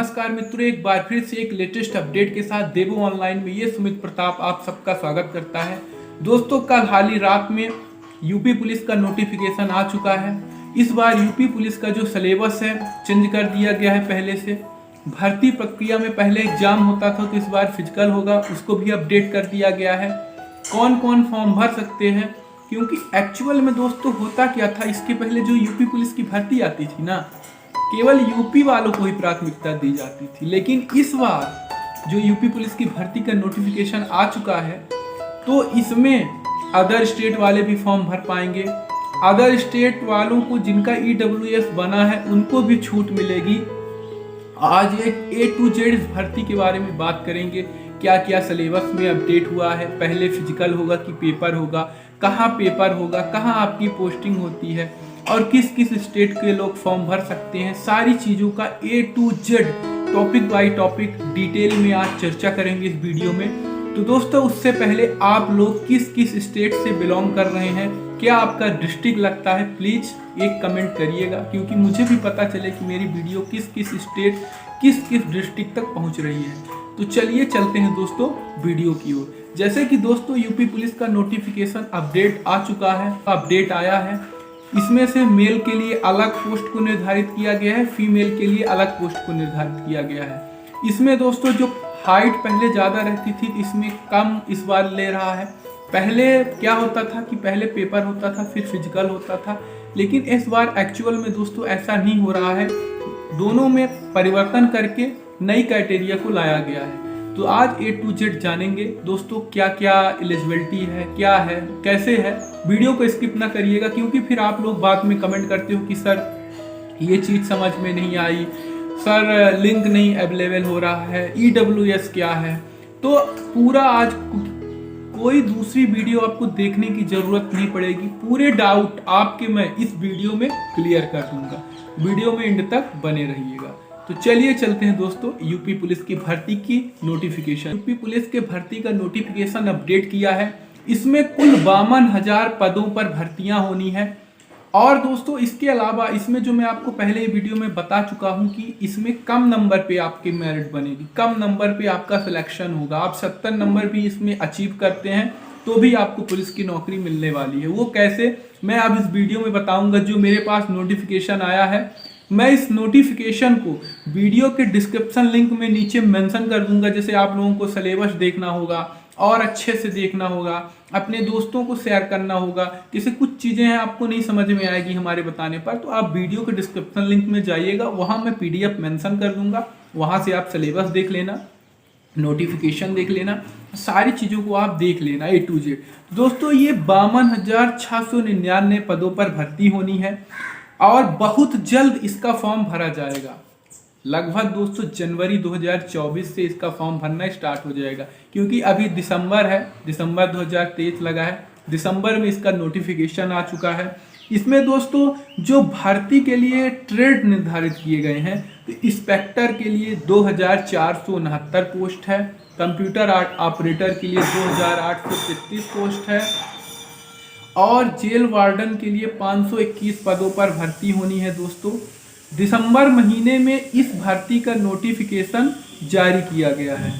नमस्कार मित्रों, एक बार फिर से एक लेटेस्ट अपडेट के साथ देवो ऑनलाइन में ये सुमित प्रताप आप सबका स्वागत करता है। दोस्तों, कल हाल ही रात में यूपी पुलिस का नोटिफिकेशन आ चुका है। इस बार यूपी पुलिस का जो सिलेबस है चेंज कर दिया गया है। पहले से भर्ती प्रक्रिया में पहले एग्जाम होता था तो इस बार फिजिकल होगा, उसको भी अपडेट कर दिया गया है। कौन कौन फॉर्म भर सकते हैं, क्योंकि एक्चुअल में दोस्तों होता क्या था, इसके पहले जो यूपी पुलिस की भर्ती आती थी ना, केवल यूपी वालों को ही प्राथमिकता दी जाती थी। लेकिन इस बार जो यूपी पुलिस की भर्ती का नोटिफिकेशन आ चुका है तो इसमें अदर स्टेट वाले भी फॉर्म भर पाएंगे। अदर स्टेट वालों को जिनका EWS बना है उनको भी छूट मिलेगी। आज एक A to Z इस भर्ती के बारे में बात करेंगे। क्या क्या सिलेबस में अपडेट हुआ है, पहले फिजिकल होगा कि पेपर होगा, कहाँ पेपर होगा, कहाँ आपकी पोस्टिंग होती है और किस किस स्टेट के लोग फॉर्म भर सकते हैं, सारी चीज़ों का A to Z topic by topic detail में आज चर्चा करेंगे इस वीडियो में। तो दोस्तों, उससे पहले आप लोग किस किस स्टेट से बिलोंग कर रहे हैं, क्या आपका डिस्ट्रिक्ट लगता है, प्लीज़ एक कमेंट करिएगा, क्योंकि मुझे भी पता चले कि मेरी वीडियो किस किस स्टेट किस किस डिस्ट्रिक्ट तक पहुंच रही है। तो चलिए चलते हैं दोस्तों वीडियो की ओर। जैसे कि दोस्तों यूपी पुलिस का नोटिफिकेशन अपडेट आ चुका है, अपडेट आया है। इसमें से मेल के लिए अलग पोस्ट को निर्धारित किया गया है, फीमेल के लिए अलग पोस्ट को निर्धारित किया गया है। इसमें दोस्तों जो हाइट पहले ज़्यादा रहती थी, इसमें कम इस बार ले रहा है। पहले क्या होता था कि पहले पेपर होता था फिर फिजिकल होता था, लेकिन इस बार एक्चुअल में दोस्तों ऐसा नहीं हो रहा है। दोनों में परिवर्तन करके नई क्राइटेरिया को लाया गया है। तो आज A to Z जानेंगे दोस्तों क्या क्या एलिजिबिलिटी है, क्या है, कैसे है। वीडियो को स्किप ना करिएगा, क्योंकि फिर आप लोग बाद में कमेंट करते हो कि सर ये चीज़ समझ में नहीं आई, सर लिंक नहीं अवेलेबल हो रहा है, EWS क्या है। तो पूरा आज कोई दूसरी वीडियो आपको देखने की ज़रूरत नहीं पड़ेगी, पूरे डाउट आपके मैं इस वीडियो में क्लियर कर दूंगा। वीडियो में एंड तक बने रहिएगा। तो चलिए चलते हैं दोस्तों यूपी पुलिस की भर्ती की नोटिफिकेशन। यूपी पुलिस के भर्ती का नोटिफिकेशन अपडेट किया है। इसमें कुल 52,000 पदों पर भर्तियां होनी है। और दोस्तों इसके अलावा इसमें जो मैं आपको पहले वीडियो में बता चुका हूं कि इसमें कम नंबर पे आपकी मेरिट बनेगी, कम नंबर पे आपका सिलेक्शन होगा। आप 70 नंबर भी इसमें अचीव करते हैं तो भी आपको पुलिस की नौकरी मिलने वाली है। वो कैसे, मैं अब इस वीडियो में बताऊंगा। जो मेरे पास नोटिफिकेशन आया है, मैं इस नोटिफिकेशन को वीडियो के डिस्क्रिप्शन लिंक में नीचे मेंशन कर दूंगा। जैसे आप लोगों को सिलेबस देखना होगा और अच्छे से देखना होगा, अपने दोस्तों को शेयर करना होगा। जैसे कुछ चीज़ें हैं आपको नहीं समझ में आएगी हमारे बताने पर, तो आप वीडियो के डिस्क्रिप्शन लिंक में जाइएगा, वहाँ मैं PDF मेंशन कर दूंगा। वहाँ से आप सिलेबस देख लेना, नोटिफिकेशन देख लेना, सारी चीज़ों को आप देख लेना A to Z। दोस्तों ये 52,699 पदों पर भर्ती होनी है और बहुत जल्द इसका फॉर्म भरा जाएगा। लगभग दोस्तों जनवरी 2024 से इसका फॉर्म भरना स्टार्ट हो जाएगा, क्योंकि अभी दिसंबर है, दिसंबर 2023 लगा है। दिसंबर में इसका नोटिफिकेशन आ चुका है। इसमें दोस्तों जो भर्ती के लिए ट्रेड निर्धारित किए गए हैं, तो इंस्पेक्टर के लिए 2,469 पोस्ट है, कंप्यूटर ऑपरेटर के लिए 2,833 पोस्ट है और जेल वार्डन के लिए 521 पदों पर भर्ती होनी है। दोस्तों दिसंबर महीने में इस भर्ती का नोटिफिकेशन जारी किया गया है।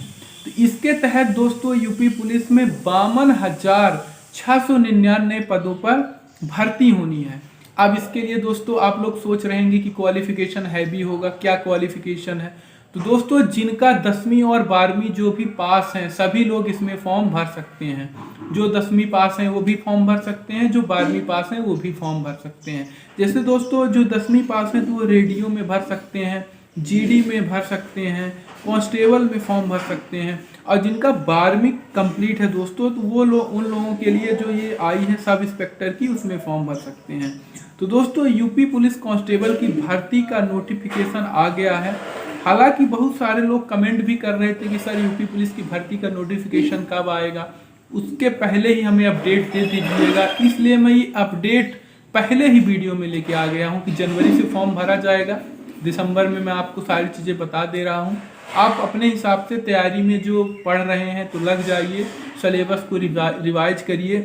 तो इसके तहत दोस्तों यूपी पुलिस में 52,699 पदों पर भर्ती होनी है। अब इसके लिए दोस्तों आप लोग सोच रहे हैं कि क्वालिफिकेशन हैवी होगा, क्या क्वालिफिकेशन है। तो दोस्तों जिनका 10वीं और 12वीं जो भी पास हैं सभी लोग इसमें फॉर्म भर सकते हैं। जो 10वीं पास हैं वो भी फॉर्म भर सकते हैं, जो 12वीं पास हैं वो भी फॉर्म भर सकते हैं। जैसे दोस्तों जो 10वीं पास हैं तो वो रेडियो में भर सकते हैं, GD में भर सकते हैं, कांस्टेबल में फॉर्म भर सकते हैं। और जिनका 12वीं कंप्लीट है दोस्तों, तो वो उन लोगों के लिए जो ये आई है सब इंस्पेक्टर की, उसमें फॉर्म भर सकते हैं। तो दोस्तों यूपी पुलिस कांस्टेबल की भर्ती का नोटिफिकेशन आ गया है। हालांकि बहुत सारे लोग कमेंट भी कर रहे थे कि सर यूपी पुलिस की भर्ती का नोटिफिकेशन कब आएगा, उसके पहले ही हमें अपडेट दे दीजिएगा। इसलिए मैं ये अपडेट पहले ही वीडियो में लेके आ गया हूँ कि जनवरी से फॉर्म भरा जाएगा, दिसंबर में मैं आपको सारी चीज़ें बता दे रहा हूँ। आप अपने हिसाब से तैयारी में जो पढ़ रहे हैं तो लग जाइए, सिलेबस को रिवाइज करिए।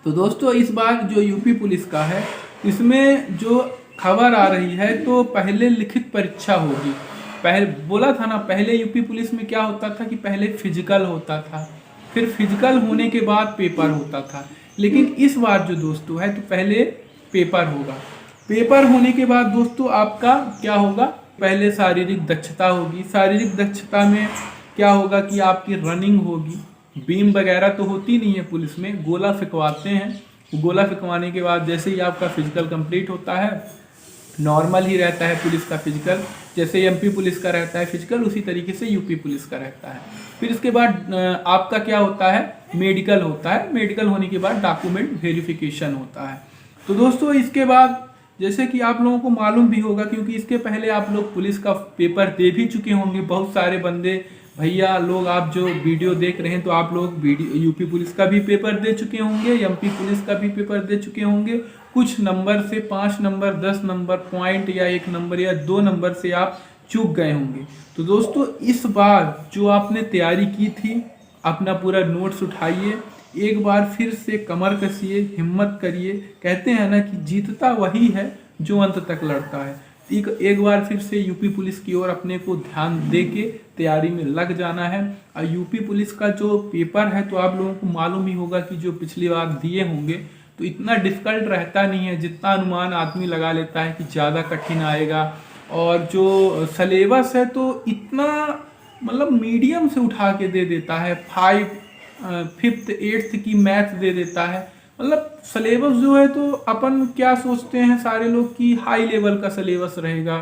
तो दोस्तों इस बार जो यूपी पुलिस का है, इसमें जो खबर आ रही है तो पहले लिखित परीक्षा होगी पहले बोला था ना, पहले यूपी पुलिस में क्या होता था कि पहले फिजिकल होता था, फिर फिजिकल होने के बाद पेपर होता था। लेकिन इस बार जो दोस्तों है तो पहले पेपर होगा। पेपर होने के बाद दोस्तों आपका क्या होगा, पहले शारीरिक दक्षता होगी। शारीरिक दक्षता में क्या होगा कि आपकी रनिंग होगी। बीम वगैरह तो होती नहीं है पुलिस में, गोला फेंकवाते हैं। गोला फेंकवाने के बाद जैसे ही आपका फिजिकल कंप्लीट होता है, नॉर्मल ही रहता है पुलिस का फिजिकल, जैसे एमपी पुलिस का रहता है फिजिकल उसी तरीके से यूपी पुलिस का रहता है। फिर इसके बाद आपका क्या होता है, मेडिकल होता है। मेडिकल होने के बाद डॉक्यूमेंट वेरिफिकेशन होता है। तो दोस्तों इसके बाद जैसे कि आप लोगों को मालूम भी होगा, क्योंकि इसके पहले आप लोग पुलिस का पेपर दे भी चुके होंगे, बहुत सारे बंदे भैया लोग आप जो वीडियो देख रहे हैं तो आप लोग यूपी पुलिस का भी पेपर दे चुके होंगे, एमपी पुलिस का भी पेपर दे चुके होंगे। कुछ नंबर से 5 नंबर 10 नंबर पॉइंट या 1 नंबर या 2 नंबर से आप चूक गए होंगे। तो दोस्तों इस बार जो आपने तैयारी की थी, अपना पूरा नोट्स उठाइए, एक बार फिर से कमर कसिए, हिम्मत करिए। कहते हैं ना कि जीतता वही है जो अंत तक लड़ता है। एक बार फिर से यूपी पुलिस की ओर अपने को ध्यान दे के तैयारी में लग जाना है। और यूपी पुलिस का जो पेपर है तो आप लोगों को मालूम ही होगा कि जो पिछली बार दिए होंगे तो इतना डिफिकल्ट रहता नहीं है, जितना अनुमान आदमी लगा लेता है कि ज़्यादा कठिन आएगा। और जो सलेबस है तो इतना मतलब मीडियम से उठा के दे देता है, 5th 8th की मैथ दे देता है। मतलब सलेबस जो है तो अपन क्या सोचते हैं सारे लोग कि हाई लेवल का सलेबस रहेगा,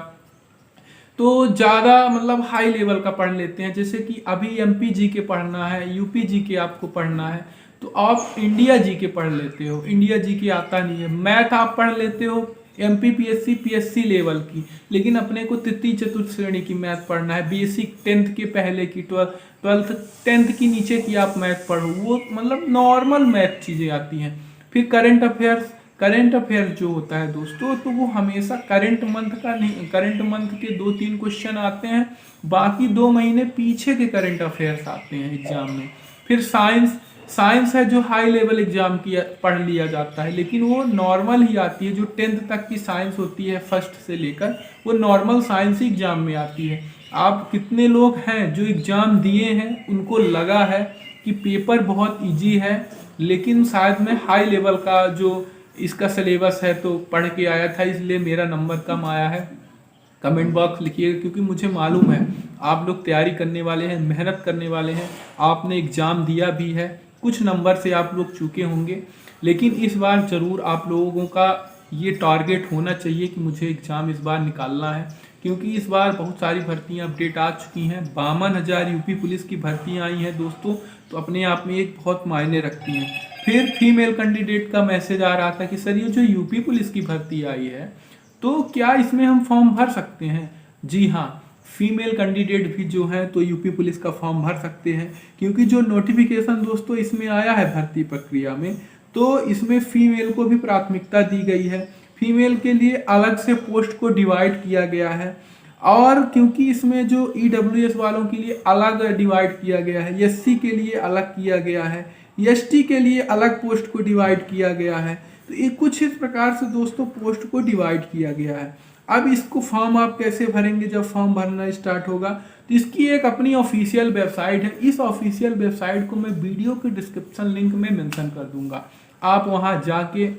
तो ज़्यादा मतलब हाई लेवल का पढ़ लेते हैं। जैसे कि अभी एमपी जी के पढ़ना है, यूपी जी के आपको पढ़ना है तो आप इंडिया जी के पढ़ लेते हो, इंडिया जी के आता नहीं है। मैथ आप पढ़ लेते हो एमपी पीएससी पीएससी लेवल की, लेकिन अपने को तृतीय चतुर्थ श्रेणी की मैथ पढ़ना है, बेसिक 10th के पहले की, 12th 10th की नीचे की आप मैथ पढ़ो, वो मतलब नॉर्मल मैथ चीज़ें आती हैं। फिर करंट अफेयर्स जो होता है दोस्तों तो वो हमेशा करंट मंथ का नहीं, करंट मंथ के 2-3 क्वेश्चन आते हैं, बाकी 2 महीने पीछे के करंट अफेयर्स आते हैं एग्जाम में। फिर साइंस है जो हाई लेवल एग्जाम की पढ़ लिया जाता है, लेकिन वो नॉर्मल ही आती है। जो 10th तक की साइंस होती है फर्स्ट से लेकर, वो नॉर्मल साइंस ही एग्जाम में आती है। आप कितने लोग हैं जो एग्जाम दिए हैं उनको लगा है कि पेपर बहुत इजी है, लेकिन शायद मैं हाई लेवल का जो इसका सिलेबस है तो पढ़ के आया था इसलिए मेरा नंबर कम आया है। कमेंट बॉक्स लिखिएगा, क्योंकि मुझे मालूम है आप लोग तैयारी करने वाले हैं, मेहनत करने वाले हैं, आपने एग्ज़ाम दिया भी है, कुछ नंबर से आप लोग चूके होंगे। लेकिन इस बार ज़रूर आप लोगों का ये टारगेट होना चाहिए कि मुझे एग्ज़ाम इस बार निकालना है, क्योंकि इस बार बहुत सारी भर्तियां अपडेट आ चुकी हैं। 52,000 यूपी पुलिस की भर्तियां आई हैं दोस्तों, तो अपने आप में एक बहुत मायने रखती हैं। फिर फीमेल कैंडिडेट का मैसेज आ रहा था कि सर ये जो यूपी पुलिस की भर्ती आई है तो क्या इसमें हम फॉर्म भर सकते हैं? जी हाँ, फीमेल कैंडिडेट भी जो है तो यूपी पुलिस का फॉर्म भर सकते हैं, क्योंकि जो नोटिफिकेशन दोस्तों इसमें आया है भर्ती प्रक्रिया में तो इसमें फीमेल को भी प्राथमिकता दी गई है। फीमेल के लिए अलग से पोस्ट को डिवाइड किया गया है, और क्योंकि इसमें जो ईडब्ल्यूएस वालों के लिए अलग डिवाइड किया गया है, एससी के लिए अलग किया गया है, एसटी के लिए अलग पोस्ट को डिवाइड किया गया है, तो ये कुछ इस प्रकार से दोस्तों पोस्ट को डिवाइड किया गया है। अब इसको फॉर्म आप कैसे भरेंगे? जब फॉर्म भरना स्टार्ट होगा तो इसकी एक अपनी ऑफिशियल वेबसाइट है, इस ऑफिशियल वेबसाइट को मैं वीडियो के डिस्क्रिप्शन लिंक में मेंशन कर दूंगा। आप वहां जाके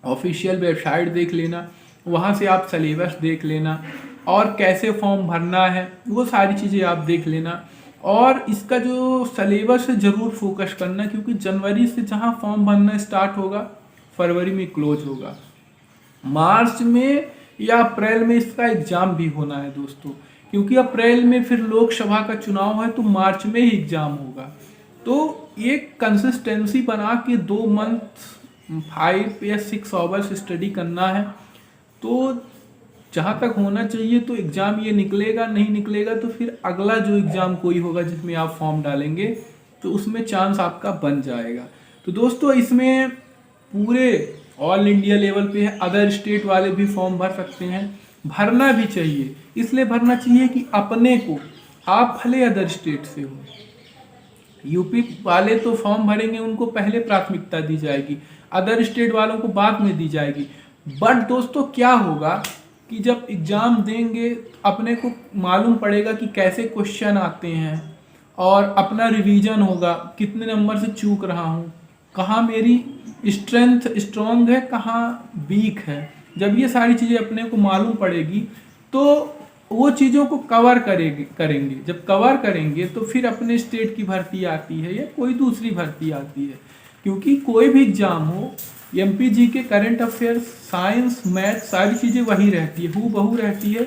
ऑफिशियल वेबसाइट देख लेना, वहां से आप सिलेबस देख लेना और कैसे फॉर्म भरना है वो सारी चीज़ें आप देख लेना। और इसका जो सिलेबस है ज़रूर फोकस करना, क्योंकि जनवरी से जहां फॉर्म भरना स्टार्ट होगा फरवरी में क्लोज होगा, मार्च में या अप्रैल में इसका एग्ज़ाम भी होना है दोस्तों, क्योंकि अप्रैल में फिर लोकसभा का चुनाव है तो मार्च में ही एग्ज़ाम होगा। तो एक कंसिस्टेंसी बना के 2 मंथ 5 या 6 आवर्स स्टडी करना है, तो जहाँ तक होना चाहिए। तो एग्ज़ाम ये निकलेगा, नहीं निकलेगा तो फिर अगला जो एग्ज़ाम कोई होगा जिसमें आप फॉर्म डालेंगे तो उसमें चांस आपका बन जाएगा। तो दोस्तों इसमें पूरे ऑल इंडिया लेवल पे है, अदर स्टेट वाले भी फॉर्म भर सकते हैं, भरना भी चाहिए। इसलिए भरना चाहिए कि अपने को, आप भले अदर स्टेट से हो, यूपी वाले तो फॉर्म भरेंगे उनको पहले प्राथमिकता दी जाएगी, अदर स्टेट वालों को बाद में दी जाएगी। बट दोस्तों क्या होगा कि जब एग्ज़ाम देंगे अपने को मालूम पड़ेगा कि कैसे क्वेश्चन आते हैं और अपना रिवीजन होगा, कितने नंबर से चूक रहा हूँ, कहाँ मेरी स्ट्रेंथ स्ट्रॉन्ग है, कहाँ वीक है। जब ये सारी चीज़ें अपने को मालूम पड़ेगी तो वो चीज़ों को कवर करेंगे। जब कवर करेंगे तो फिर अपने स्टेट की भर्ती आती है या कोई दूसरी भर्ती आती है। क्योंकि कोई भी एग्ज़ाम हो, एमपीजी के करंट अफेयर्स, साइंस, मैथ, सारी चीज़ें वही रहती है, हूबहू रहती है।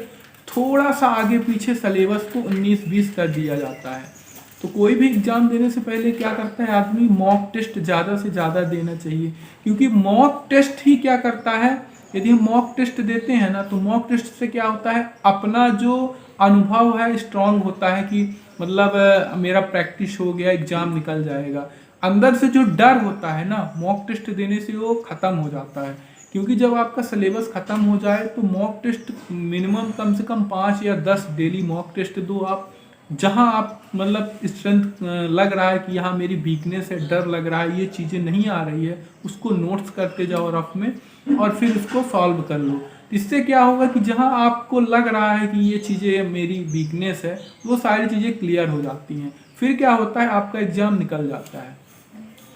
थोड़ा सा आगे पीछे सिलेबस को 19-20 कर दिया जाता है। तो कोई भी एग्ज़ाम देने से पहले क्या करता है आदमी, मॉक टेस्ट ज़्यादा से ज़्यादा देना चाहिए। क्योंकि मॉक टेस्ट ही क्या करता है, यदि हम मॉक टेस्ट देते हैं ना, तो मॉक टेस्ट से क्या होता है, अपना जो अनुभव है स्ट्रांग होता है कि मतलब मेरा प्रैक्टिस हो गया, एग्ज़ाम निकल जाएगा। अंदर से जो डर होता है ना, मॉक टेस्ट देने से वो ख़त्म हो जाता है। क्योंकि जब आपका सिलेबस ख़त्म हो जाए तो मॉक टेस्ट मिनिमम कम से कम 5 या 10 डेली मॉक टेस्ट दो आप, जहां आप मतलब स्ट्रेंथ लग रहा है कि यहाँ मेरी वीकनेस है, डर लग रहा है, ये चीज़ें नहीं आ रही है, उसको नोट्स करते जाओ रफ में और फिर उसको सॉल्व कर लो। इससे क्या होगा कि जहाँ आपको लग रहा है कि ये चीज़ें मेरी वीकनेस है, वो सारी चीज़ें क्लियर हो जाती हैं। फिर क्या होता है, आपका एग्ज़ाम निकल जाता है।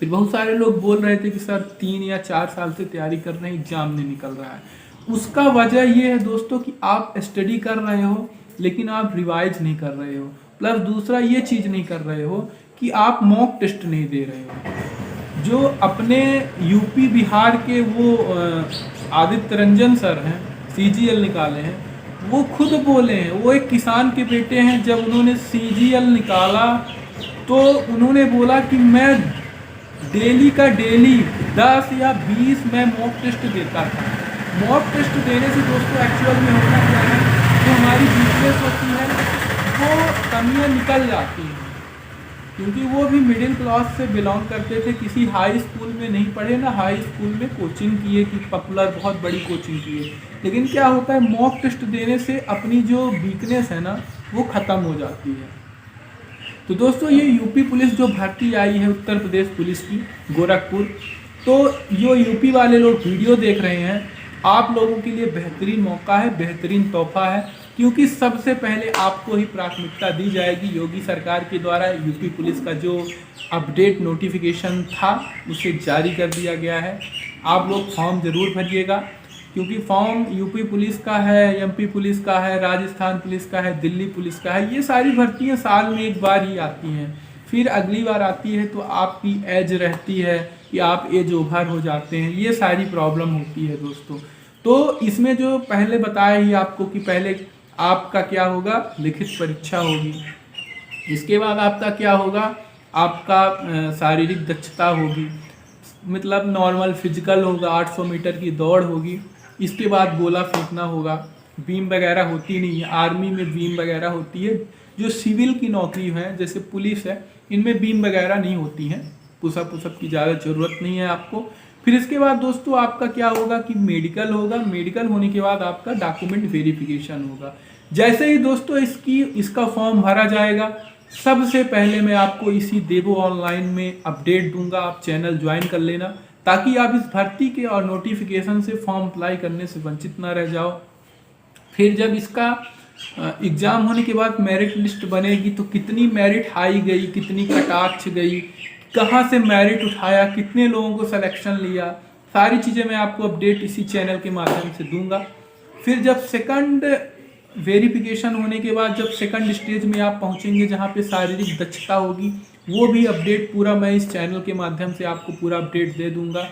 फिर बहुत सारे लोग बोल रहे थे कि सर 3 या 4 साल से तैयारी कर रहे हैं, एग्ज़ाम नहीं निकल रहा है। उसका वजह ये है दोस्तों कि आप स्टडी कर रहे हो लेकिन आप रिवाइज नहीं कर रहे हो, प्लस दूसरा ये चीज़ नहीं कर रहे हो कि आप मॉक टेस्ट नहीं दे रहे हो। जो अपने यूपी बिहार के वो आदित्य रंजन सर हैं, सीजीएल निकाले हैं, वो खुद बोले हैं, वो एक किसान के बेटे हैं। जब उन्होंने सीजीएल निकाला तो उन्होंने बोला कि मैं डेली का डेली 10 या 20 मैं मॉक टेस्ट देता था। मॉक टेस्ट देने से दोस्तों एक्चुअल में होता क्या है, जो हमारी वीकनेस होती है वो कमियां निकल जाती हैं। क्योंकि वो भी मिडिल क्लास से बिलोंग करते थे, किसी हाई स्कूल में नहीं पढ़े ना हाई स्कूल में कोचिंग किए कि पॉपुलर बहुत बड़ी कोचिंग किए। लेकिन क्या होता है, मॉक टेस्ट देने से अपनी जो वीकनेस है ना वो ख़त्म हो जाती है। तो दोस्तों ये यूपी पुलिस जो भर्ती आई है उत्तर प्रदेश पुलिस की गोरखपुर, तो जो यूपी वाले लोग वीडियो देख रहे हैं, आप लोगों के लिए बेहतरीन मौका है, बेहतरीन तोहफा है। क्योंकि सबसे पहले आपको ही प्राथमिकता दी जाएगी। योगी सरकार के द्वारा यूपी पुलिस का जो अपडेट नोटिफिकेशन था उसे जारी कर दिया गया है। आप लोग फॉर्म ज़रूर भरिएगा, क्योंकि फॉर्म यूपी पुलिस का है, एमपी पुलिस का है, राजस्थान पुलिस का है, दिल्ली पुलिस का है। ये सारी भर्तियाँ साल में एक बार ही आती हैं, फिर अगली बार आती है तो आपकी एज रहती है कि आप एज ओवर हो जाते हैं, ये सारी प्रॉब्लम होती है दोस्तों। तो इसमें जो पहले बताया ही आपको कि पहले आपका क्या होगा, लिखित परीक्षा होगी, इसके बाद आपका क्या होगा, आपका शारीरिक दक्षता होगी, मतलब नॉर्मल फिजिकल होगा, 800 मीटर की दौड़ होगी। इसके बाद गोला फेंकना होगा, बीम वगैरह होती नहीं है, आर्मी में बीम वगैरह होती है। जो सिविल की नौकरी है जैसे पुलिस है, इनमें बीम वगैरह नहीं होती हैं, पुशअप की ज़्यादा ज़रूरत नहीं है आपको। फिर इसके बाद दोस्तों आपका क्या होगा कि मेडिकल होगा, मेडिकल होने के बाद आपका डॉक्यूमेंट वेरिफिकेशन होगा। जैसे ही दोस्तों इसका फॉर्म भरा जाएगा, सबसे पहले मैं आपको इसी देवो ऑनलाइन में अपडेट दूंगा, आप चैनल ज्वाइन कर लेना ताकि आप इस भर्ती के और नोटिफिकेशन से फॉर्म अप्लाई करने से वंचित ना रह जाओ। फिर जब इसका एग्ज़ाम होने के बाद मेरिट लिस्ट बनेगी तो कितनी मेरिट आई गई, कितनी कटाक्ष गई, कहाँ से मेरिट उठाया, कितने लोगों को सिलेक्शन लिया, सारी चीज़ें मैं आपको अपडेट इसी चैनल के माध्यम से दूंगा। फिर जब सेकंड वेरिफिकेशन होने के बाद जब सेकंड स्टेज में आप पहुंचेंगे जहां पे शारीरिक दक्षता होगी, वो भी अपडेट पूरा मैं इस चैनल के माध्यम से आपको पूरा अपडेट दे दूंगा।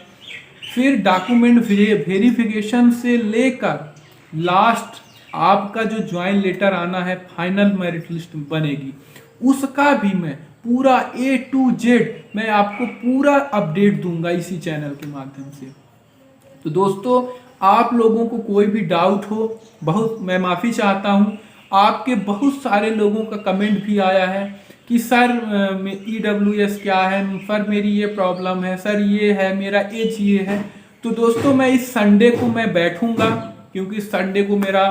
फिर डॉक्यूमेंट वेरिफिकेशन से लेकर लास्ट आपका जो ज्वाइन लेटर आना है, फाइनल मेरिट लिस्ट बनेगी, उसका भी मैं पूरा A to Z मैं आपको पूरा अपडेट दूंगा इसी चैनल के माध्यम से। तो दोस्तों आप लोगों को कोई भी डाउट हो, बहुत मैं माफ़ी चाहता हूँ, आपके बहुत सारे लोगों का कमेंट भी आया है कि सर EWS क्या है, सर मेरी ये प्रॉब्लम है, सर ये है, मेरा एज ये है। तो दोस्तों मैं इस संडे को मैं बैठूंगा, क्योंकि संडे को मेरा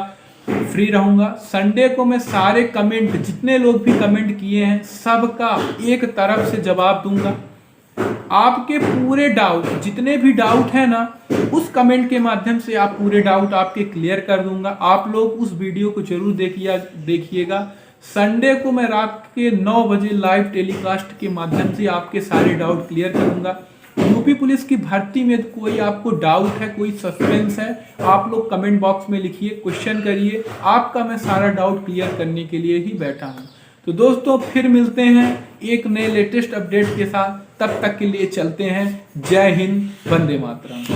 फ्री रहूंगा। संडे को मैं सारे कमेंट, जितने लोग भी कमेंट किए हैं सबका एक तरफ से जवाब दूंगा। आपके पूरे डाउट, जितने भी डाउट है ना, उस कमेंट के माध्यम से आप पूरे डाउट आपके क्लियर कर दूंगा। आप लोग उस वीडियो को जरूर देखिएगा। संडे को मैं रात के 9 बजे लाइव टेलीकास्ट के माध्यम से आपके सारे डाउट क्लियर करूंगा। यूपी पुलिस की भर्ती में कोई आपको डाउट है, कोई सस्पेंस है, आप लोग कमेंट बॉक्स में लिखिए, क्वेश्चन करिए, आपका मैं सारा डाउट क्लियर करने के लिए ही बैठा हूँ। तो दोस्तों फिर मिलते हैं एक नए लेटेस्ट अपडेट के साथ, तब तक के लिए चलते हैं। जय हिंद, वंदे मातरम।